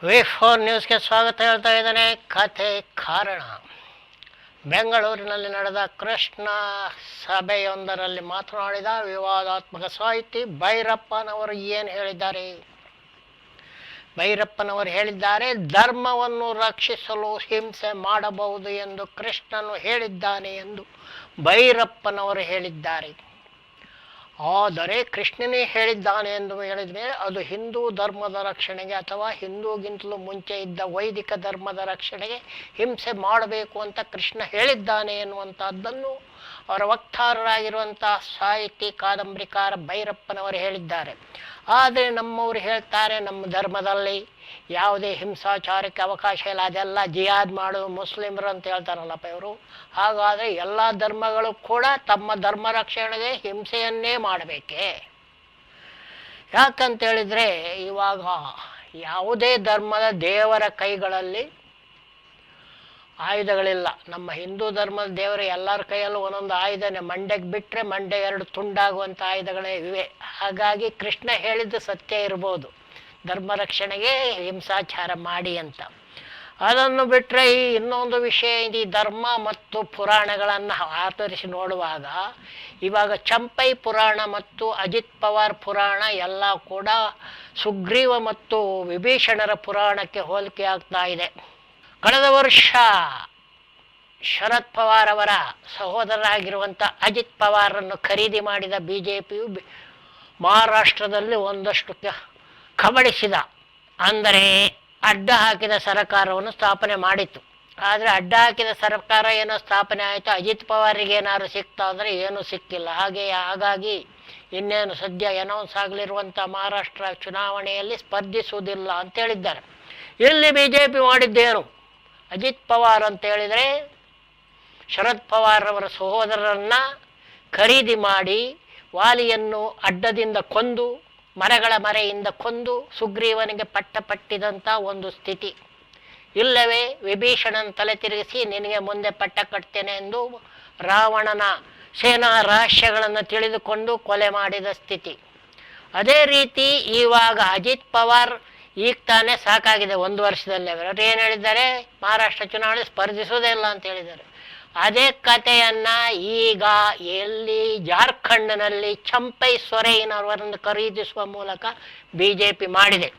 V4 ನ್ಯೂಸ್ಗೆ ಸ್ವಾಗತ ಹೇಳ್ತಾ ಇದ್ದಾನೆ. ಕಥೆ ಕಾರಣ. ಬೆಂಗಳೂರಿನಲ್ಲಿ ನಡೆದ ಕೃಷ್ಣ ಸಭೆಯೊಂದರಲ್ಲಿ ಮಾತನಾಡಿದ ವಿವಾದಾತ್ಮಕ ಸಾಹಿತಿ ಭೈರಪ್ಪನವರು ಏನು ಹೇಳಿದ್ದಾರೆ? ಭೈರಪ್ಪನವರು ಹೇಳಿದ್ದಾರೆ, ಧರ್ಮವನ್ನು ರಕ್ಷಿಸಲು ಹಿಂಸೆ ಮಾಡಬಹುದು ಎಂದು ಕೃಷ್ಣನು ಹೇಳಿದ್ದಾನೆ ಎಂದು ಭೈರಪ್ಪನವರು ಹೇಳಿದ್ದಾರೆ. ಆದರೆ ಕೃಷ್ಣನೇ ಹೇಳಿದ್ದಾನೆ ಎಂದು ಹೇಳಿದರೆ ಅದು ಹಿಂದೂ ಧರ್ಮದ ರಕ್ಷಣೆಗೆ ಅಥವಾ ಹಿಂದೂಗಿಂತಲೂ ಮುಂಚೆ ಇದ್ದ ವೈದಿಕ ಧರ್ಮದ ರಕ್ಷಣೆಗೆ ಹಿಂಸೆ ಮಾಡಬೇಕು ಅಂತ ಕೃಷ್ಣ ಹೇಳಿದ್ದಾನೆ ಎನ್ನುವಂಥದ್ದನ್ನು ಅವರ ವಕ್ತಾರರಾಗಿರುವಂಥ ಸಾಹಿತಿ ಕಾದಂಬರಿಕಾರ ಭೈರಪ್ಪನವರು ಹೇಳಿದ್ದಾರೆ. ಆದರೆ ನಮ್ಮವರು ಹೇಳ್ತಾರೆ, ನಮ್ಮ ಧರ್ಮದಲ್ಲಿ ಯಾವುದೇ ಹಿಂಸಾಚಾರಕ್ಕೆ ಅವಕಾಶ ಇಲ್ಲ, ಅದೆಲ್ಲ ಜಿಹಾದ್ ಮಾಡು ಮುಸ್ಲಿಮರು ಅಂತ ಹೇಳ್ತಾರಲ್ಲಪ್ಪ ಇವರು. ಹಾಗಾದರೆ ಎಲ್ಲ ಧರ್ಮಗಳು ಕೂಡ ತಮ್ಮ ಧರ್ಮ ರಕ್ಷಣೆಗೆ ಹಿಂಸೆಯನ್ನೇ ಮಾಡಬೇಕೇ? ಯಾಕಂತೇಳಿದರೆ ಇವಾಗ ಯಾವುದೇ ಧರ್ಮದ ದೇವರ ಕೈಗಳಲ್ಲಿ ಆಯುಧಗಳಿಲ್ಲ. ನಮ್ಮ ಹಿಂದೂ ಧರ್ಮದ ದೇವರ ಎಲ್ಲರ ಕೈಯಲ್ಲೂ ಒಂದೊಂದು ಆಯುಧನೇ, ಮಂಡೆಗೆ ಬಿಟ್ಟರೆ ಮಂಡೆ ಎರಡು ತುಂಡಾಗುವಂಥ ಆಯುಧಗಳೇ ಇವೆ. ಹಾಗಾಗಿ ಕೃಷ್ಣ ಹೇಳಿದ್ದು ಸತ್ಯ ಇರ್ಬೋದು, ಧರ್ಮ ರಕ್ಷಣೆಗೆ ಹಿಂಸಾಚಾರ ಮಾಡಿ ಅಂತ. ಅದನ್ನು ಬಿಟ್ಟರೆ ಈ ಇನ್ನೊಂದು ವಿಷಯ, ಈ ಧರ್ಮ ಮತ್ತು ಪುರಾಣಗಳನ್ನು ಆಧರಿಸಿ ನೋಡುವಾಗ ಇವಾಗ ಚಂಪೈ ಪುರಾಣ ಮತ್ತು ಅಜಿತ್ ಪವಾರ್ ಪುರಾಣ ಎಲ್ಲ ಕೂಡ ಸುಗ್ರೀವ ಮತ್ತು ವಿಭೀಷಣರ ಪುರಾಣಕ್ಕೆ ಹೋಲಿಕೆ ಆಗ್ತಾ ಇದೆ. ಕಳೆದ ವರ್ಷ ಶರದ್ ಪವಾರ್ ಅವರ ಸಹೋದರರಾಗಿರುವಂಥ ಅಜಿತ್ ಪವಾರನ್ನು ಖರೀದಿ ಮಾಡಿದ BJPಯು ಮಹಾರಾಷ್ಟ್ರದಲ್ಲಿ ಒಂದಷ್ಟು ಕಬಳಿಸಿದ, ಅಂದರೆ ಅಡ್ಡ ಹಾಕಿದ ಸರ್ಕಾರವನ್ನು ಸ್ಥಾಪನೆ ಮಾಡಿತ್ತು. ಆದರೆ ಅಡ್ಡ ಹಾಕಿದ ಸರ್ಕಾರ ಏನೋ ಸ್ಥಾಪನೆ ಆಯಿತು, ಅಜಿತ್ ಪವಾರಿಗೆ ಏನಾದ್ರು ಸಿಕ್ತಾ ಅಂದರೆ ಏನೂ ಸಿಕ್ಕಿಲ್ಲ. ಹಾಗಾಗಿ ಇನ್ನೇನು ಸದ್ಯ ಅನೌನ್ಸ್ ಆಗಲಿರುವಂಥ ಮಹಾರಾಷ್ಟ್ರ ಚುನಾವಣೆಯಲ್ಲಿ ಸ್ಪರ್ಧಿಸುವುದಿಲ್ಲ ಅಂತೇಳಿದ್ದಾರೆ. ಇಲ್ಲಿ BJP ಮಾಡಿದ್ದೇನು? ಅಜಿತ್ ಪವಾರ್ ಅಂತೇಳಿದರೆ ಶರದ್ ಪವಾರ್ ಅವರ ಸಹೋದರರನ್ನು ಖರೀದಿ ಮಾಡಿ ವಾಲಿಯನ್ನು ಅಡ್ಡದಿಂದ ಕೊಂದು, ಮರಗಳ ಮರೆಯಿಂದ ಕೊಂದು ಸುಗ್ರೀವನಿಗೆ ಪಟ್ಟಿದಂಥ ಒಂದು ಸ್ಥಿತಿ. ಇಲ್ಲವೇ ವಿಭೀಷಣನ ತಲೆ ತಿರುಗಿಸಿ ನಿನಗೆ ಮುಂದೆ ಪಟ್ಟ ಕಟ್ತೇನೆ ಎಂದು ರಾವಣನ ಸೇನಾ ರಹಸ್ಯಗಳನ್ನು ತಿಳಿದುಕೊಂಡು ಕೊಲೆ ಮಾಡಿದ ಸ್ಥಿತಿ. ಅದೇ ರೀತಿ ಇವಾಗ ಅಜಿತ್ ಪವಾರ್ ಈಗ ತಾನೇ ಸಾಕಾಗಿದೆ, ಒಂದು ವರ್ಷದಲ್ಲಿ ಅವರು ಏನು ಹೇಳಿದ್ದಾರೆ, ಮಹಾರಾಷ್ಟ್ರ ಚುನಾವಣೆ ಸ್ಪರ್ಧಿಸೋದೇ ಇಲ್ಲ ಅಂತ ಹೇಳಿದ್ದಾರೆ. ಅದೇ ಕಥೆಯನ್ನು ಈಗ ಎಲ್ಲಿ ಜಾರ್ಖಂಡ್ನಲ್ಲಿ ಚಂಪೈ ಸೊರೇನವರನ್ನು ಖರೀದಿಸುವ ಮೂಲಕ BJP ಮಾಡಿದೆ.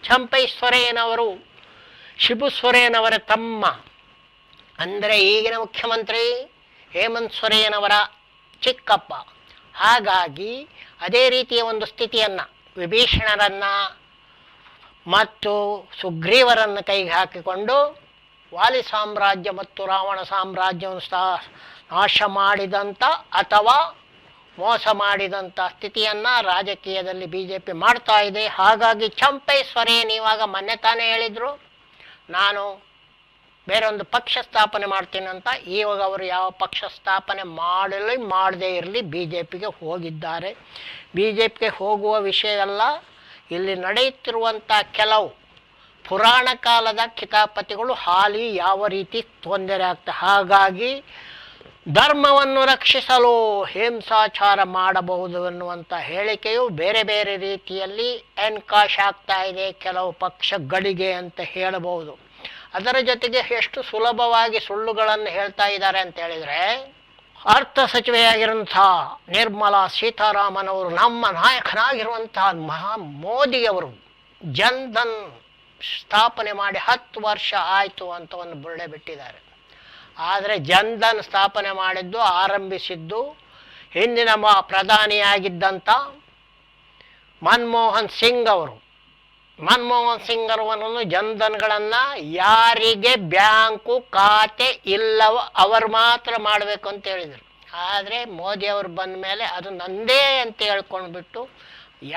ಚಂಪೈ ಸೊರೇನವರು ಶಿಬು ಸೊರೇನವರ ತಮ್ಮ, ಅಂದರೆ ಈಗಿನ ಮುಖ್ಯಮಂತ್ರಿ ಹೇಮಂತ್ ಸೊರೇನವರ ಚಿಕ್ಕಪ್ಪ. ಹಾಗಾಗಿ ಅದೇ ರೀತಿಯ ಒಂದು ಸ್ಥಿತಿಯನ್ನು ವಿಭೀಷಣರನ್ನು ಮತ್ತು ಸುಗ್ರೀವರನ್ನು ಕೈಗೆ ಹಾಕಿಕೊಂಡು ವಾಲಿ ಸಾಮ್ರಾಜ್ಯ ಮತ್ತು ರಾವಣ ಸಾಮ್ರಾಜ್ಯವನ್ನು ನಾಶ ಮಾಡಿದಂಥ ಅಥವಾ ಮೋಸ ಮಾಡಿದಂಥ ಸ್ಥಿತಿಯನ್ನು ರಾಜಕೀಯದಲ್ಲಿ BJP ಮಾಡ್ತಾ ಇದೆ. ಹಾಗಾಗಿ ಚಂಪೈ ಸೊರೇನ್ ಇವಾಗ ಮೊನ್ನೆ ತಾನೇ ಹೇಳಿದರು, ನಾನು ಬೇರೊಂದು ಪಕ್ಷ ಸ್ಥಾಪನೆ ಮಾಡ್ತೀನಿ ಅಂತ. ಇವಾಗ ಅವರು ಯಾವ ಪಕ್ಷ ಸ್ಥಾಪನೆ ಮಾಡದೇ ಇರಲಿ BJPಗೆ ಹೋಗಿದ್ದಾರೆ. BJPಗೆ ಹೋಗುವ ವಿಷಯವೆಲ್ಲ ಇಲ್ಲಿ ನಡೆಯುತ್ತಿರುವಂಥ ಕೆಲವು ಪುರಾಣ ಕಾಲದ ಕಿತಾಪತಿಗಳು ಹಾಲಿ ಯಾವ ರೀತಿ ತೊಂದರೆ ಆಗ್ತದೆ. ಹಾಗಾಗಿ ಧರ್ಮವನ್ನು ರಕ್ಷಿಸಲು ಹಿಂಸಾಚಾರ ಮಾಡಬಹುದು ಎನ್ನುವಂಥ ಹೇಳಿಕೆಯು ಬೇರೆ ಬೇರೆ ರೀತಿಯಲ್ಲಿ ಎನ್ಕಾಶ್ ಆಗ್ತಾ ಇದೆ ಕೆಲವು ಪಕ್ಷಗಳಿಗೆ ಅಂತ ಹೇಳಬಹುದು. ಅದರ ಜೊತೆಗೆ ಎಷ್ಟು ಸುಲಭವಾಗಿ ಸುಳ್ಳುಗಳನ್ನು ಹೇಳ್ತಾ ಇದ್ದಾರೆ ಅಂತ ಹೇಳಿದರೆ, ಅರ್ಥ ಸಚಿವೆಯಾಗಿರುವಂಥ ನಿರ್ಮಲಾ ಸೀತಾರಾಮನ್ ಅವರು, ನಮ್ಮ ನಾಯಕನಾಗಿರುವಂತಹ ಮೋದಿಯವರು ಜನ್ಧನ್ ಸ್ಥಾಪನೆ ಮಾಡಿ 10 ವರ್ಷ ಆಯಿತು ಅಂತ ಒಂದು ಬುರುಡೆ ಬಿಟ್ಟಿದ್ದಾರೆ. ಆದರೆ ಜನ್ಧನ್ ಸ್ಥಾಪನೆ ಮಾಡಿದ್ದು ಆರಂಭಿಸಿದ್ದು ಹಿಂದಿನ ಪ್ರಧಾನಿಯಾಗಿದ್ದಂಥ ಮನಮೋಹನ್ ಸಿಂಗ್ ಅವರು. ಮನಮೋಹನ್ ಸಿಂಗ್ ಅವರನ್ನು ಜನ್ಧನ್ಗಳನ್ನು ಯಾರಿಗೆ ಬ್ಯಾಂಕು ಖಾತೆ ಇಲ್ಲವೋ ಅವರು ಮಾತ್ರ ಮಾಡಬೇಕು ಅಂತ ಹೇಳಿದರು. ಆದರೆ ಮೋದಿಯವರು ಬಂದ ಮೇಲೆ ಅದು ನಂದೇ ಅಂತ ಹೇಳ್ಕೊಂಡ್ಬಿಟ್ಟು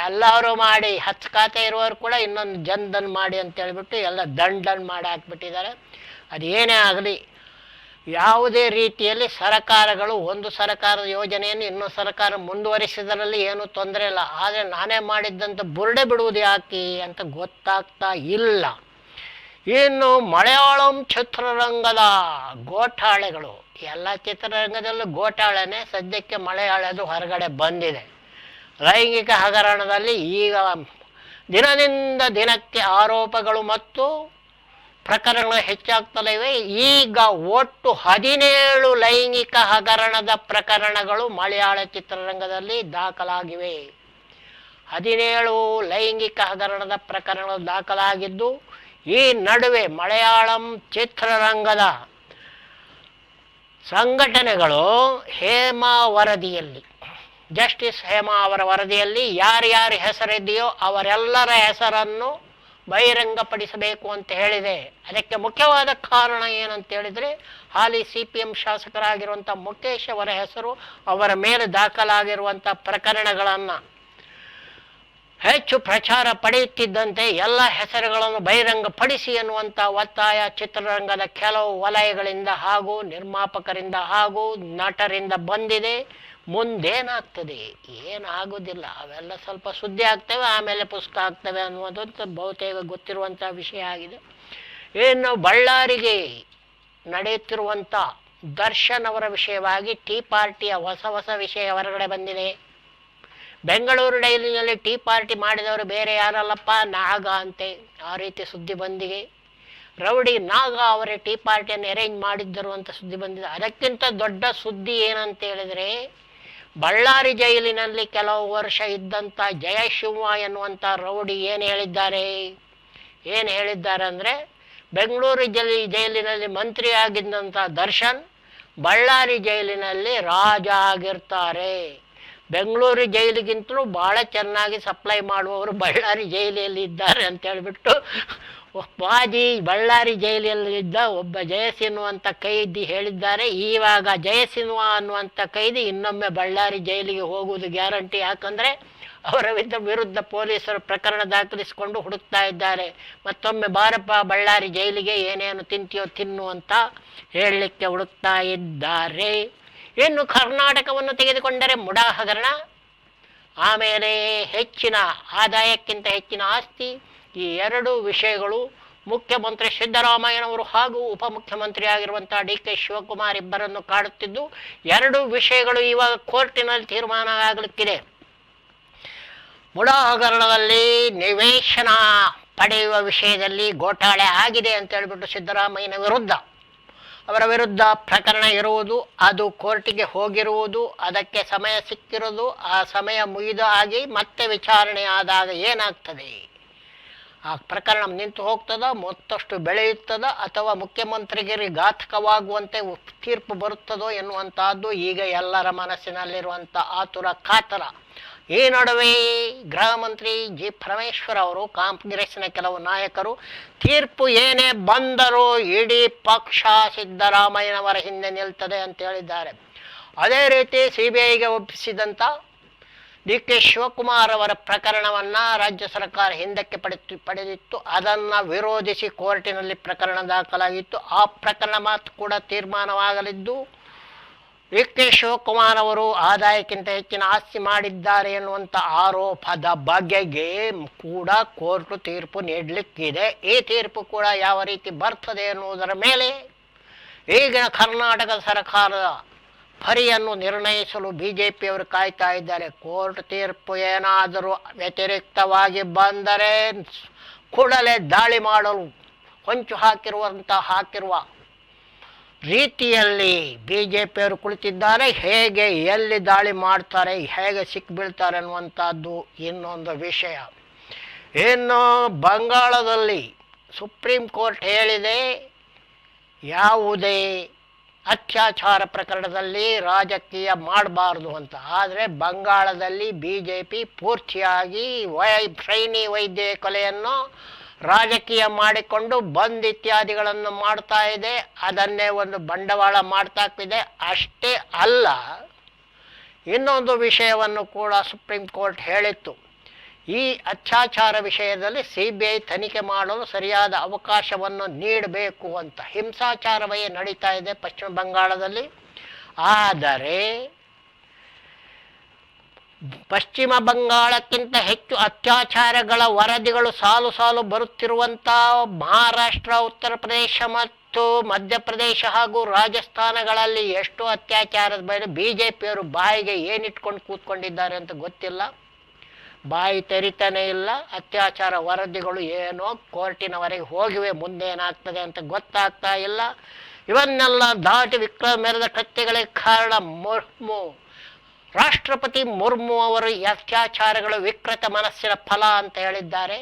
ಎಲ್ಲರೂ ಮಾಡಿ 10 ಖಾತೆ ಇರುವವರು ಕೂಡ ಇನ್ನೊಂದು ಜನ್ಧನ್ ಮಾಡಿ ಅಂತ ಹೇಳ್ಬಿಟ್ಟು ಎಲ್ಲ ದಂಡನ್ ಮಾಡಿ ಹಾಕ್ಬಿಟ್ಟಿದ್ದಾರೆ. ಅದೇನೇ ಆಗಲಿ, ಯಾವುದೇ ರೀತಿಯಲ್ಲಿ ಸರ್ಕಾರಗಳು ಒಂದು ಸರ್ಕಾರದ ಯೋಜನೆಯನ್ನು ಇನ್ನೊಂದು ಸರ್ಕಾರ ಮುಂದುವರಿಸಿದರಲ್ಲಿ ಏನೂ ತೊಂದರೆ ಇಲ್ಲ. ಆದರೆ ನಾನೇ ಮಾಡಿದ್ದಂಥ ಬುರುಡೆ ಬಿಡುವುದು ಯಾಕೆ ಅಂತ ಗೊತ್ತಾಗ್ತಾ ಇಲ್ಲ. ಇನ್ನು ಮಲಯಾಳಂ ಚಿತ್ರರಂಗದ ಗೋಟಾಳೆಗಳು, ಎಲ್ಲ ಚಿತ್ರರಂಗದಲ್ಲೂ ಗೋಟಾಳೆನೇ. ಸದ್ಯಕ್ಕೆ ಮಲಯಾಳದು ಹೊರಗಡೆ ಬಂದಿದೆ. ಲೈಂಗಿಕ ಹಗರಣದಲ್ಲಿ ಈಗ ದಿನದಿಂದ ದಿನಕ್ಕೆ ಆರೋಪಗಳು ಮತ್ತು ಪ್ರಕರಣಗಳು ಹೆಚ್ಚಾಗ್ತಲೇ ಇವೆ. ಈಗ ಒಟ್ಟು 17 ಲೈಂಗಿಕ ಹಗರಣದ ಪ್ರಕರಣಗಳು ಮಲಯಾಳ ಚಿತ್ರರಂಗದಲ್ಲಿ ದಾಖಲಾಗಿವೆ. 17 ಲೈಂಗಿಕ ಹಗರಣದ ಪ್ರಕರಣಗಳು ದಾಖಲಾಗಿದ್ದು, ಈ ನಡುವೆ ಮಲಯಾಳಂ ಚಿತ್ರರಂಗದ ಸಂಘಟನೆಗಳು ಹೇಮಾ ವರದಿಯಲ್ಲಿ, ಜಸ್ಟಿಸ್ ಹೇಮಾ ಅವರ ವರದಿಯಲ್ಲಿ ಯಾರ್ಯಾರ ಹೆಸರಿದೆಯೋ ಅವರೆಲ್ಲರ ಹೆಸರನ್ನು ಬಹಿರಂಗಪಡಿಸಬೇಕು ಅಂತ ಹೇಳಿದೆ. ಅದಕ್ಕೆ ಮುಖ್ಯವಾದ ಕಾರಣ ಏನಂತ ಹೇಳಿದರೆ, ಹಾಲಿ CPM ಶಾಸಕರಾಗಿರುವಂಥ ಮುಖೇಶ್ ಅವರ ಹೆಸರು ಅವರ ಮೇಲೆ ದಾಖಲಾಗಿರುವಂಥ ಪ್ರಕರಣಗಳನ್ನು ಹೆಚ್ಚು ಪ್ರಚಾರ ಪಡೆಯುತ್ತಿದ್ದಂತೆ ಎಲ್ಲ ಹೆಸರುಗಳನ್ನು ಬಹಿರಂಗಪಡಿಸಿ ಎನ್ನುವಂಥ ಒತ್ತಾಯ ಚಿತ್ರರಂಗದ ಕೆಲವು ವಲಯಗಳಿಂದ ಹಾಗೂ ನಿರ್ಮಾಪಕರಿಂದ ಹಾಗೂ ನಟರಿಂದ ಬಂದಿದೆ. ಮುಂದೇನಾಗ್ತದೆ, ಏನಾಗೋದಿಲ್ಲ, ಅವೆಲ್ಲ ಸ್ವಲ್ಪ ಸುದ್ದಿ ಆಗ್ತವೆ, ಆಮೇಲೆ ಪುಸ್ತಕ ಆಗ್ತವೆ ಅನ್ನುವುದಂತ ಬಹುತೇಕ ಗೊತ್ತಿರುವಂಥ ವಿಷಯ ಆಗಿದೆ. ಇನ್ನು ಬಳ್ಳಾರಿಗೆ ನಡೆಯುತ್ತಿರುವಂಥ ದರ್ಶನ್ ಅವರ ವಿಷಯವಾಗಿ ಟೀ ಪಾರ್ಟಿಯ ಹೊಸ ವಿಷಯ ಹೊರಗಡೆ ಬಂದಿದೆ. ಬೆಂಗಳೂರು ಡೈಲಿನಲ್ಲಿ ಟೀ ಪಾರ್ಟಿ ಮಾಡಿದವರು ಬೇರೆ ಯಾರಲ್ಲಪ್ಪ, ನಾಗ ಅಂತೆ. ಆ ರೀತಿ ಸುದ್ದಿ ಬಂದಿದೆ. ರೌಡಿ ನಾಗ ಅವರೇ ಟೀ ಪಾರ್ಟಿಯನ್ನು ಅರೇಂಜ್ ಮಾಡಿದ್ದರು ಅಂತ ಸುದ್ದಿ ಬಂದಿದೆ. ಅದಕ್ಕಿಂತ ದೊಡ್ಡ ಸುದ್ದಿ ಏನಂತ ಹೇಳಿದರೆ, ಬಳ್ಳಾರಿ ಜೈಲಿನಲ್ಲಿ ಕೆಲವು ವರ್ಷ ಇದ್ದಂಥ ಜಯಶಿವ ಎನ್ನುವಂಥ ರೌಡಿ ಏನು ಹೇಳಿದ್ದಾರೆ ಅಂದರೆ, ಬೆಂಗಳೂರು ಜೈಲಿನಲ್ಲಿ ಮಂತ್ರಿ ಆಗಿದ್ದಂಥ ದರ್ಶನ್ ಬಳ್ಳಾರಿ ಜೈಲಿನಲ್ಲಿ ರಾಜ ಆಗಿರ್ತಾರೆ. ಬೆಂಗಳೂರು ಜೈಲಿಗಿಂತಲೂ ಭಾಳ ಚೆನ್ನಾಗಿ ಸಪ್ಲೈ ಮಾಡುವವರು ಬಳ್ಳಾರಿ ಜೈಲಿಯಲ್ಲಿ ಇದ್ದಾರೆ ಅಂತ ಹೇಳಿಬಿಟ್ಟು ಬಾಜಿ ಬಳ್ಳಾರಿ ಜೈಲಿಯಲ್ಲಿದ್ದ ಒಬ್ಬ ಜಯಸಿನ್ವ ಅಂತ ಕೈದಿ ಹೇಳಿದ್ದಾರೆ. ಇವಾಗ ಜಯಸಿನ್ವ ಅನ್ನುವಂಥ ಕೈದಿ ಇನ್ನೊಮ್ಮೆ ಬಳ್ಳಾರಿ ಜೈಲಿಗೆ ಹೋಗುವುದು ಗ್ಯಾರಂಟಿ. ಯಾಕಂದರೆ ಅವರ ವಿರುದ್ಧ ಪೊಲೀಸರು ಪ್ರಕರಣ ದಾಖಲಿಸಿಕೊಂಡು ಹುಡುಕ್ತಾ ಇದ್ದಾರೆ. ಮತ್ತೊಮ್ಮೆ ಬಾರಪ್ಪ ಬಳ್ಳಾರಿ ಜೈಲಿಗೆ, ಏನೇನು ತಿಂತೀಯೋ ತಿನ್ನು ಅಂತ ಹೇಳಲಿಕ್ಕೆ ಹುಡುಕ್ತಾ ಇದ್ದಾರೆ. ಇನ್ನು ಕರ್ನಾಟಕವನ್ನು ತೆಗೆದುಕೊಂಡರೆ ಮುಡಾ ಹಗರಣ, ಆಮೇಲೆ ಹೆಚ್ಚಿನ ಆದಾಯಕ್ಕಿಂತ ಹೆಚ್ಚಿನ ಆಸ್ತಿ, ಈ ಎರಡು ವಿಷಯಗಳು ಮುಖ್ಯಮಂತ್ರಿ ಸಿದ್ದರಾಮಯ್ಯನವರು ಹಾಗೂ ಉಪಮುಖ್ಯಮಂತ್ರಿ ಆಗಿರುವಂಥ DK ಶಿವಕುಮಾರ್ ಇಬ್ಬರನ್ನು ಕಾಡುತ್ತಿದ್ದು, ಎರಡು ವಿಷಯಗಳು ಇವಾಗ ಕೋರ್ಟಿನಲ್ಲಿ ತೀರ್ಮಾನ ಆಗಲಿಕ್ಕಿದೆ. ಮುಡಾ ಹಗರಣದಲ್ಲಿ ನಿವೇಶನ ಪಡೆಯುವ ವಿಷಯದಲ್ಲಿ ಘೋಟಾಳೆ ಆಗಿದೆ ಅಂತ ಹೇಳಿಬಿಟ್ಟು ಸಿದ್ದರಾಮಯ್ಯನ ಅವರ ವಿರುದ್ಧ ಪ್ರಕರಣ ಇರುವುದು, ಅದು ಕೋರ್ಟಿಗೆ ಹೋಗಿರುವುದು, ಅದಕ್ಕೆ ಸಮಯ ಸಿಕ್ಕಿರೋದು, ಆ ಸಮಯ ಮುಗಿದು ಆಗಿ ಮತ್ತೆ ವಿಚಾರಣೆ ಆದಾಗ ಏನಾಗ್ತದೆ, ಆ ಪ್ರಕರಣ ನಿಂತು ಹೋಗ್ತದ, ಮತ್ತಷ್ಟು ಬೆಳೆಯುತ್ತದ, ಅಥವಾ ಮುಖ್ಯಮಂತ್ರಿಗೆ ಘಾತಕವಾಗುವಂತೆ ತೀರ್ಪು ಬರುತ್ತದೋ ಎನ್ನುವಂತಹದ್ದು ಈಗ ಎಲ್ಲರ ಮನಸ್ಸಿನಲ್ಲಿರುವಂಥ ಆತುರ ಕಾತರ. ಈ ನಡುವೆ ಗೃಹ ಮಂತ್ರಿ G. ಪರಮೇಶ್ವರ್ ಅವರು, ಕಾಂಗ್ರೆಸ್ಸಿನ ಕೆಲವು ನಾಯಕರು, ತೀರ್ಪು ಏನೇ ಬಂದರೂ ಇಡೀ ಪಕ್ಷ ಸಿದ್ದರಾಮಯ್ಯನವರ ಹಿಂದೆ ನಿಲ್ತದೆ ಅಂತ ಹೇಳಿದ್ದಾರೆ. ಅದೇ ರೀತಿ CBIಗೆ ಒಪ್ಪಿಸಿದಂಥ DK ಶಿವಕುಮಾರ್ ಅವರ ಪ್ರಕರಣವನ್ನು ರಾಜ್ಯ ಸರ್ಕಾರ ಹಿಂದಕ್ಕೆ ಪಡೆದಿತ್ತು. ಅದನ್ನು ವಿರೋಧಿಸಿ ಕೋರ್ಟಿನಲ್ಲಿ ಪ್ರಕರಣ ದಾಖಲಾಗಿತ್ತು. ಆ ಪ್ರಕರಣ ಮಾತು ಕೂಡ ತೀರ್ಮಾನವಾಗಲಿದ್ದು, DK ಶಿವಕುಮಾರ್ ಅವರು ಆದಾಯಕ್ಕಿಂತ ಹೆಚ್ಚಿನ ಆಸ್ತಿ ಮಾಡಿದ್ದಾರೆ ಎನ್ನುವಂಥ ಆರೋಪದ ಬಗೆಗೆ ಕೂಡ ಕೋರ್ಟು ತೀರ್ಪು ನೀಡಲಿಕ್ಕಿದೆ. ಈ ತೀರ್ಪು ಕೂಡ ಯಾವ ರೀತಿ ಬರ್ತದೆ ಎನ್ನುವುದರ ಮೇಲೆ ಈಗಿನ ಕರ್ನಾಟಕ ಸರ್ಕಾರದ ಪರಿಯನ್ನು ನಿರ್ಣಯಿಸಲು BJಪಿಯವರು ಕಾಯ್ತಾ ಇದ್ದಾರೆ. ಕೋರ್ಟ್ ತೀರ್ಪು ಏನಾದರೂ ವ್ಯತಿರಿಕ್ತವಾಗಿ ಬಂದರೆ ಕೂಡಲೇ ದಾಳಿ ಮಾಡಲು ಹೊಂಚು ಹಾಕಿರುವ ರೀತಿಯಲ್ಲಿ BJಪಿಯವರು ಕುಳಿತಿದ್ದಾರೆ. ಹೇಗೆ ಎಲ್ಲಿ ದಾಳಿ ಮಾಡ್ತಾರೆ, ಹೇಗೆ ಸಿಕ್ಕಿಬೀಳ್ತಾರೆ ಅನ್ನುವಂಥದ್ದು ಇನ್ನೊಂದು ವಿಷಯ. ಇನ್ನು ಬಂಗಾಳದಲ್ಲಿ ಸುಪ್ರೀಂ ಕೋರ್ಟ್ ಹೇಳಿದೆ, ಯಾವುದೇ ಅತ್ಯಾಚಾರ ಪ್ರಕರಣದಲ್ಲಿ ರಾಜಕೀಯ ಮಾಡಬಾರ್ದು ಅಂತ. ಆದರೆ ಬಂಗಾಳದಲ್ಲಿ BJಪಿ ಪೂರ್ತಿಯಾಗಿ ಟ್ರೈನಿ ವೈದ್ಯ ಕೊಲೆಯನ್ನು ರಾಜಕೀಯ ಮಾಡಿಕೊಂಡು ಬಂದ್ ಇತ್ಯಾದಿಗಳನ್ನು ಮಾಡ್ತಾ ಇದೆ. ಅದನ್ನೇ ಒಂದು ಬಂಡವಾಳ ಮಾಡ್ತಾಕ್ತಿದೆ. ಅಷ್ಟೇ ಅಲ್ಲ, ಇನ್ನೊಂದು ವಿಷಯವನ್ನು ಕೂಡ ಸುಪ್ರೀಂ ಕೋರ್ಟ್ ಹೇಳಿತ್ತು. ಈ ಅತ್ಯಾಚಾರ ವಿಷಯದಲ್ಲಿ CBI ತನಿಖೆ ಮಾಡಲು ಸರಿಯಾದ ಅವಕಾಶವನ್ನು ನೀಡಬೇಕು ಅಂತ. ಹಿಂಸಾಚಾರವೇ ನಡೀತಾ ಇದೆ ಪಶ್ಚಿಮ ಬಂಗಾಳದಲ್ಲಿ. ಆದರೆ ಪಶ್ಚಿಮ ಬಂಗಾಳಕ್ಕಿಂತ ಹೆಚ್ಚು ಅತ್ಯಾಚಾರಗಳ ವರದಿಗಳು ಸಾಲು ಬರುತ್ತಿರುವಂಥ ಮಹಾರಾಷ್ಟ್ರ, ಉತ್ತರ ಪ್ರದೇಶ ಮತ್ತು ಮಧ್ಯಪ್ರದೇಶ ಹಾಗೂ ರಾಜಸ್ಥಾನಗಳಲ್ಲಿ ಎಷ್ಟು ಅತ್ಯಾಚಾರದ ಬಗ್ಗೆ BJಪಿಯವರು ಬಾಯಿಗೆ ಏನಿಟ್ಕೊಂಡು ಕೂತ್ಕೊಂಡಿದ್ದಾರೆ ಅಂತ ಗೊತ್ತಿಲ್ಲ. ಬಾಯಿ ತೆರಿತಾನೆ ಇಲ್ಲ. ಅತ್ಯಾಚಾರ ವರದಿಗಳು ಏನೋ ಕೋರ್ಟಿನವರೆಗೆ ಹೋಗಿವೆ, ಮುಂದೇನಾಗ್ತದೆ ಅಂತ ಗೊತ್ತಾಗ್ತಾ ಇಲ್ಲ. ಇವನ್ನೆಲ್ಲ ದಾಟಿ ವಿಕ್ರಮ ಮೆರೆದ ಕೃತ್ಯಗಳಿಗೆ ಕಾರಣ ರಾಷ್ಟ್ರಪತಿ ಮುರ್ಮು ಅವರು ಈ ಅತ್ಯಾಚಾರಗಳು ವಿಕೃತ ಮನಸ್ಸಿನ ಫಲ ಅಂತ ಹೇಳಿದ್ದಾರೆ.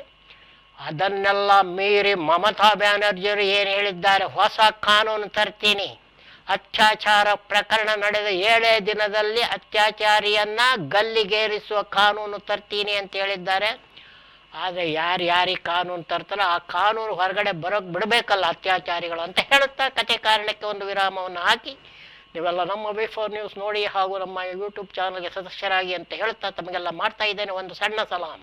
ಅದನ್ನೆಲ್ಲ ಮೀರಿ ಮಮತಾ ಬ್ಯಾನರ್ಜಿಯವರು ಏನು ಹೇಳಿದ್ದಾರೆ, ಹೊಸ ಕಾನೂನು ತರ್ತೀನಿ, ಅತ್ಯಾಚಾರ ಪ್ರಕರಣ ನಡೆದ 7 ದಿನದಲ್ಲಿ ಅತ್ಯಾಚಾರಿಯನ್ನ ಗಲ್ಲಿಗೇರಿಸುವ ಕಾನೂನು ತರ್ತೀನಿ ಅಂತ ಹೇಳಿದ್ದಾರೆ. ಆದರೆ ಯಾರಿಗೆ ಕಾನೂನು ತರ್ತಾರೋ ಆ ಕಾನೂನು ಹೊರಗಡೆ ಬರೋಕ್ಕೆ ಬಿಡಬೇಕಲ್ಲ ಅತ್ಯಾಚಾರಿಗಳು ಅಂತ ಹೇಳುತ್ತಾ ಕತೆ ಕಾರಣಕ್ಕೆ ಒಂದು ವಿರಾಮವನ್ನು ಹಾಕಿ, ನೀವೆಲ್ಲ ನಮ್ಮ V4 ನ್ಯೂಸ್ ನೋಡಿ ಹಾಗೂ ನಮ್ಮ ಯೂಟ್ಯೂಬ್ ಚಾನಲ್ಗೆ ಸದಸ್ಯರಾಗಿ ಅಂತ ಹೇಳುತ್ತಾ ತಮಗೆಲ್ಲ ಮಾಡ್ತಾ ಇದ್ದೇನೆ ಒಂದು ಸಣ್ಣ ಸಲಾಂ.